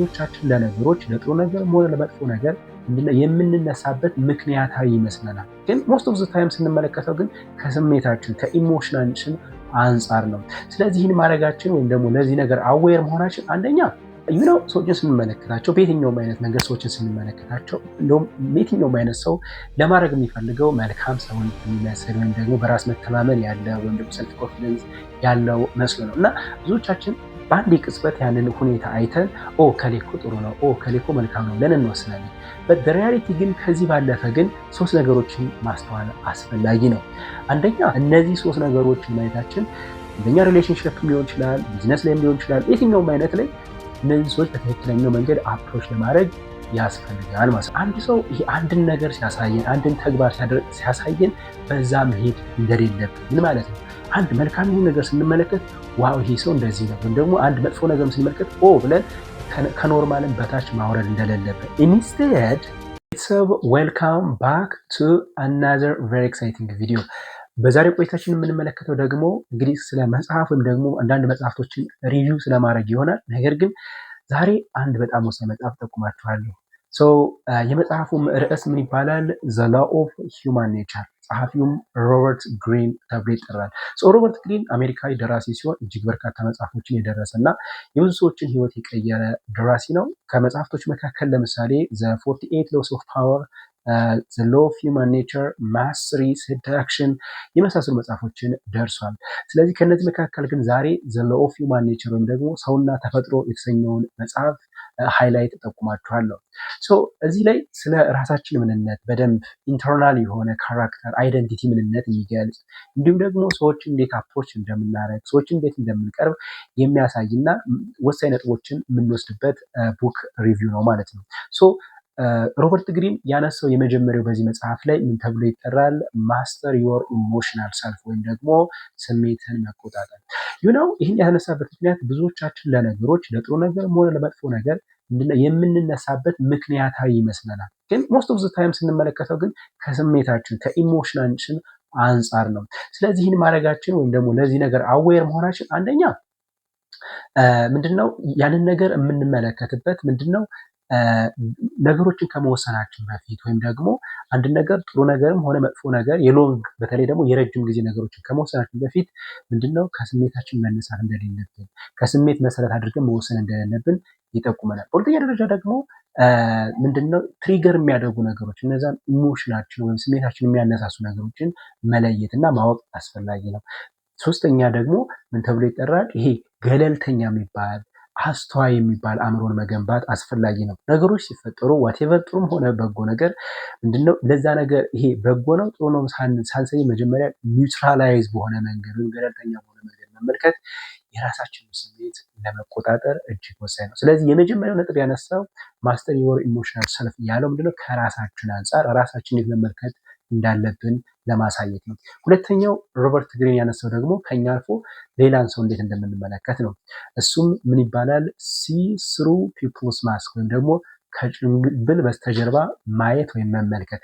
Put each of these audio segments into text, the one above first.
ብዙዎቻችን ለነገሮች ለጥሩ ነገር ሆነ ለመጥፎ ነገር የምንነሳበት ምክንያታዊ ይመስለናል። ግን ሞስት ኦፍ ዘ ታይም ስንመለከተው ግን ከስሜታችን ከኢሞሽናችን አንጻር ነው። ስለዚህ ይህን ማድረጋችን ወይም ደግሞ ለዚህ ነገር አዌር መሆናችን አንደኛ ሰዎችን ስንመለከታቸው በየትኛውም አይነት መንገድ ሰዎችን ስንመለከታቸው እንደውም የትኛውም አይነት ሰው ለማድረግ የሚፈልገው መልካም ሰውን የሚመስል ወይም ደግሞ በራስ መተማመን ያለ ወይም ደግሞ ሰልፍ ኮንፊደንስ ያለው መስሎ ነው እና ብዙዎቻችን በአንድ ቅጽበት ያንን ሁኔታ አይተን ከሌኮ ጥሩ ነው ከሌኮ መልካም ነው ብለን እንወስናለን። በሪያሊቲ ግን ከዚህ ባለፈ ግን ሶስት ነገሮችን ማስተዋል አስፈላጊ ነው። አንደኛ እነዚህ ሶስት ነገሮችን ማየታችን አንደኛ ሪሌሽንሽፕ ሊሆን ይችላል፣ ቢዝነስ ላይም ሊሆን ይችላል፣ የትኛውም አይነት ላይ እነዚህ ሰዎች በትክክለኛው መንገድ አፕሮች ለማድረግ ያስፈልጋል ማለት ነው። አንድ ሰው ይሄ አንድን ነገር ሲያሳየን አንድን ተግባር ሲያሳየን በዛ መሄድ እንደሌለብን ምን ማለት ነው? አንድ መልካም ነገር ስንመለከት ዋው ይሄ ሰው እንደዚህ ነው፣ ወይም ደግሞ አንድ መጥፎ ነገር ስንመለከት ብለን ከኖርማልን በታች ማውረድ እንደሌለብን። ኢንስቴድ ዌልካም ባክ ቱ አናዘር ቬሪ ኤክሳይቲንግ ቪዲዮ። በዛሬ ቆይታችን የምንመለከተው ደግሞ እንግዲህ ስለ መጽሐፍ ወይም ደግሞ አንዳንድ መጽሐፍቶችን ሪቪው ስለማድረግ ይሆናል። ነገር ግን ዛሬ አንድ በጣም ወሳኝ መጽሐፍ ጠቁማችኋለሁ። የመጽሐፉም ርዕስ ምን ይባላል? ዘ ላው ኦፍ ሂውማን ኔቸር። ጸሐፊውም ሮበርት ግሪን ተብሎ ይጠራል። ሮበርት ግሪን አሜሪካዊ ደራሲ ሲሆን እጅግ በርካታ መጽሐፎችን የደረሰ እና የብዙ ሰዎችን ህይወት የቀየረ ደራሲ ነው። ከመጽሐፍቶች መካከል ለምሳሌ ዘ 48 ሎስ ኦፍ ፓወር፣ ዘ ሎው ኦፍ ሂውማን ኔቸር፣ ማስተሪ፣ ሴዳክሽን የመሳሰሉ መጽሐፎችን ደርሷል። ስለዚህ ከነዚህ መካከል ግን ዛሬ ዘ ሎው ኦፍ ሂውማን ኔቸር ወይም ደግሞ ሰውና ተፈጥሮ የተሰኘውን መጽሐፍ ሃይላይት ጠቁማችኋለሁ። እዚህ ላይ ስለ ራሳችን ምንነት በደንብ ኢንተርናል የሆነ ካራክተር አይደንቲቲ ምንነት የሚገልጽ እንዲሁም ደግሞ ሰዎችን እንዴት አፕሮች እንደምናደርግ ሰዎችን እንዴት እንደምንቀርብ የሚያሳይና ወሳኝ ነጥቦችን የምንወስድበት ቡክ ሪቪው ነው ማለት ነው። ሮበርት ግሪን ያነሳው የመጀመሪያው በዚህ መጽሐፍ ላይ ምን ተብሎ ይጠራል? ማስተር ዮር ኢሞሽናል ሰልፍ ወይም ደግሞ ስሜትን መቆጣጠር። ይህን ያነሳበት ምክንያት ብዙዎቻችን ለነገሮች ለጥሩ ነገር ሆነ ለመጥፎ ነገር የምንነሳበት ምክንያታዊ ይመስለናል። ግን ሞስት ኦፍ ዘ ታይም ስንመለከተው ግን ከስሜታችን ከኢሞሽናችን አንጻር ነው። ስለዚህ ይህን ማድረጋችን ወይም ደግሞ ለዚህ ነገር አዌር መሆናችን አንደኛ ምንድነው ያንን ነገር የምንመለከትበት ምንድነው ነገሮችን ከመወሰናችን በፊት ወይም ደግሞ አንድ ነገር ጥሩ ነገርም ሆነ መጥፎ ነገር የሎንግ በተለይ ደግሞ የረጅም ጊዜ ነገሮችን ከመወሰናችን በፊት ምንድነው ከስሜታችን መነሳት እንደሌለብን ከስሜት መሰረት አድርገን መወሰን እንደሌለብን ይጠቁመናል። በሁለተኛ ደረጃ ደግሞ ምንድነው ትሪገር የሚያደርጉ ነገሮች እነዛን ኢሞሽናችን ወይም ስሜታችን የሚያነሳሱ ነገሮችን መለየትና ማወቅ አስፈላጊ ነው። ሶስተኛ ደግሞ ምን ተብሎ ይጠራል? ይሄ ገለልተኛ የሚባል አስተዋይ የሚባል አእምሮን መገንባት አስፈላጊ ነው። ነገሮች ሲፈጠሩ ዋቴቨር ጥሩም ሆነ በጎ ነገር ምንድነው ለዛ ነገር ይሄ በጎ ነው ጥሩ ነው ሳንሰይ መጀመሪያ ኒውትራላይዝ በሆነ መንገድ ወይም ገለልተኛ በሆነ መንገድ መመልከት የራሳችንን ስሜት ለመቆጣጠር እጅግ ወሳኝ ነው። ስለዚህ የመጀመሪያው ነጥብ ያነሳው ማስተር ዮር ኢሞሽናል ሰልፍ ያለው ምንድነው ከራሳችን አንጻር ራሳችንን መመልከት እንዳለብን ለማሳየት ነው። ሁለተኛው ሮበርት ግሪን ያነሳው ደግሞ ከኛ አልፎ ሌላን ሰው እንዴት እንደምንመለከት ነው። እሱም ምን ይባላል? ሲ ስሩ ፒፕልስ ማስክ ወይም ደግሞ ከጭንብል በስተጀርባ ማየት ወይም መመልከት።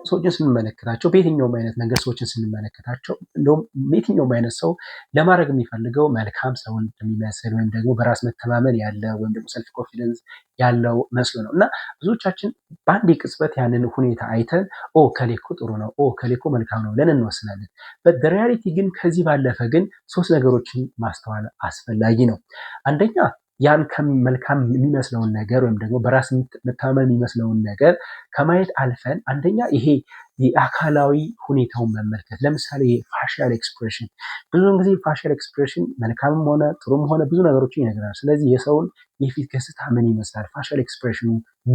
ሰዎችን ስንመለከታቸው በየትኛውም አይነት መንገድ ሰዎችን ስንመለከታቸው እንደውም የትኛውም አይነት ሰው ለማድረግ የሚፈልገው መልካም ሰውን የሚመስል ወይም ደግሞ በራስ መተማመን ያለ ወይም ደግሞ ሰልፍ ኮንፊደንስ ያለው መስሎ ነው እና ብዙዎቻችን በአንድ ቅጽበት ያንን ሁኔታ አይተን ከሌኮ ጥሩ ነው ከሌኮ መልካም ነው ብለን እንወስናለን። በሪያሊቲ ግን ከዚህ ባለፈ ግን ሶስት ነገሮችን ማስተዋል አስፈላጊ ነው። አንደኛ ያን መልካም የሚመስለውን ነገር ወይም ደግሞ በራስ መተማመን የሚመስለውን ነገር ከማየት አልፈን አንደኛ ይሄ የአካላዊ ሁኔታውን መመልከት። ለምሳሌ ፋሻል ኤክስፕሬሽን፣ ብዙውን ጊዜ ፋሻል ኤክስፕሬሽን መልካምም ሆነ ጥሩም ሆነ ብዙ ነገሮችን ይነግረናል። ስለዚህ የሰውን የፊት ገጽታ ምን ይመስላል፣ ፋሻል ኤክስፕሬሽኑ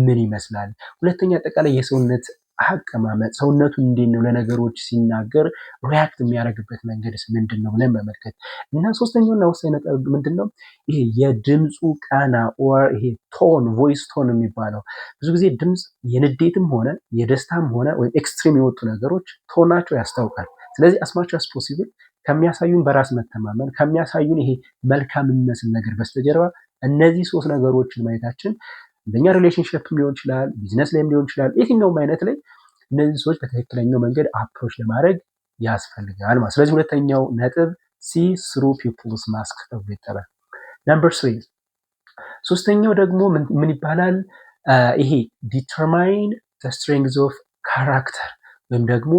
ምን ይመስላል። ሁለተኛ አጠቃላይ የሰውነት አቀማመጥ ሰውነቱን እንዴት ነው ለነገሮች ሲናገር ሪያክት የሚያደርግበት መንገድስ ምንድነው ብለን መመልከት እና ሶስተኛውና ወሳኝ ነጥብ ምንድነው ይሄ የድምፁ ቃና ኦር ይሄ ቶን ቮይስ ቶን የሚባለው። ብዙ ጊዜ ድምፅ የንዴትም ሆነ የደስታም ሆነ ወይም ኤክስትሪም የወጡ ነገሮች ቶናቸው ያስታውቃል። ስለዚህ አስማች አስ ፖሲብል ከሚያሳዩን በራስ መተማመን ከሚያሳዩን ይሄ መልካም የሚመስል ነገር በስተጀርባ እነዚህ ሶስት ነገሮችን ማየታችን እንደኛ ሪሌሽንሺፕ ሊሆን ይችላል፣ ቢዝነስ ላይም ሊሆን ይችላል፣ የትኛውም አይነት ላይ እነዚህ ሰዎች በትክክለኛው መንገድ አፕሮች ለማድረግ ያስፈልጋል ማለት። ስለዚህ ሁለተኛው ነጥብ ሲ ስሩ ፒፕልስ ማስክ ተብሎ ይጠራል። ነምበር 3 ሶስተኛው ደግሞ ምን ይባላል? ይሄ ዲተርማይን ስትሬንግዝ ኦፍ ካራክተር ወይም ደግሞ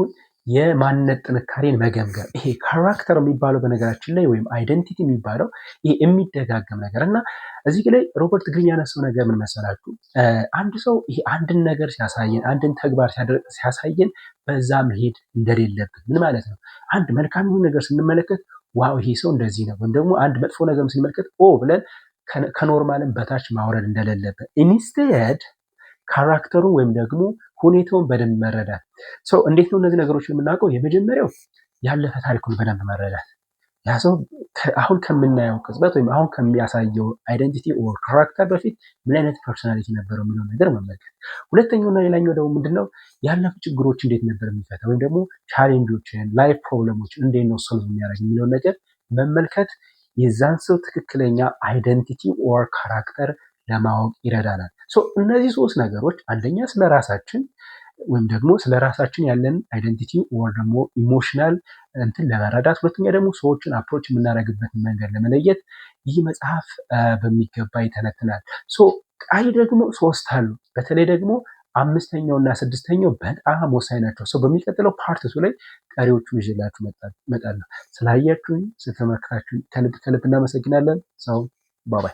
የማንነት ጥንካሬን መገምገም። ይሄ ካራክተር የሚባለው በነገራችን ላይ ወይም አይደንቲቲ የሚባለው ይሄ የሚደጋገም ነገር እና እዚህ ላይ ሮበርት ግሪን ያነሳው ነገር ምን መሰላችሁ? አንድ ሰው ይሄ አንድን ነገር ሲያሳየን አንድን ተግባር ሲያሳየን በዛ መሄድ እንደሌለብን። ምን ማለት ነው? አንድ መልካም የሆነ ነገር ስንመለከት ዋው ይሄ ሰው እንደዚህ ነው፣ ወይም ደግሞ አንድ መጥፎ ነገር ስንመለከት ኦ ብለን ከኖርማልን በታች ማውረድ እንደሌለብን ኢንስቴድ ካራክተሩ ወይም ደግሞ ሁኔታውን በደንብ መረዳት። ሰው እንዴት ነው እነዚህ ነገሮችን የምናውቀው? የመጀመሪያው ያለፈ ታሪኩን በደንብ መረዳት። ያ ሰው አሁን ከምናየው ቅጽበት ወይም አሁን ከሚያሳየው አይደንቲቲ ኦር ካራክተር በፊት ምን አይነት ፐርሶናሊቲ ነበረው የሚለው ነገር መመልከት። ሁለተኛውና ሌላኛው ደግሞ ምንድነው? ያለፉ ችግሮች እንዴት ነበር የሚፈታ ወይም ደግሞ ቻሌንጆችን ላይፍ ፕሮብለሞችን እንዴት ነው ሶልቭ የሚያደርግ የሚለውን ነገር መመልከት የዛን ሰው ትክክለኛ አይደንቲቲ ኦር ካራክተር ለማወቅ ይረዳናል። እነዚህ ሶስት ነገሮች አንደኛ ስለራሳችን ወይም ደግሞ ስለራሳችን ያለን አይደንቲቲ ኦር ደግሞ ኢሞሽናል እንትን ለመረዳት፣ ሁለተኛ ደግሞ ሰዎችን አፕሮች የምናደርግበትን መንገድ ለመለየት ይህ መጽሐፍ በሚገባ ይተነትናል። ቀሪ ደግሞ ሶስት አሉ። በተለይ ደግሞ አምስተኛው እና ስድስተኛው በጣም ወሳኝ ናቸው። በሚቀጥለው ፓርት ላይ ቀሪዎቹን ይዤላችሁ እመጣለሁ። ስላያችሁኝ ስለተመለከታችሁኝ ከልብ እናመሰግናለን። ባባይ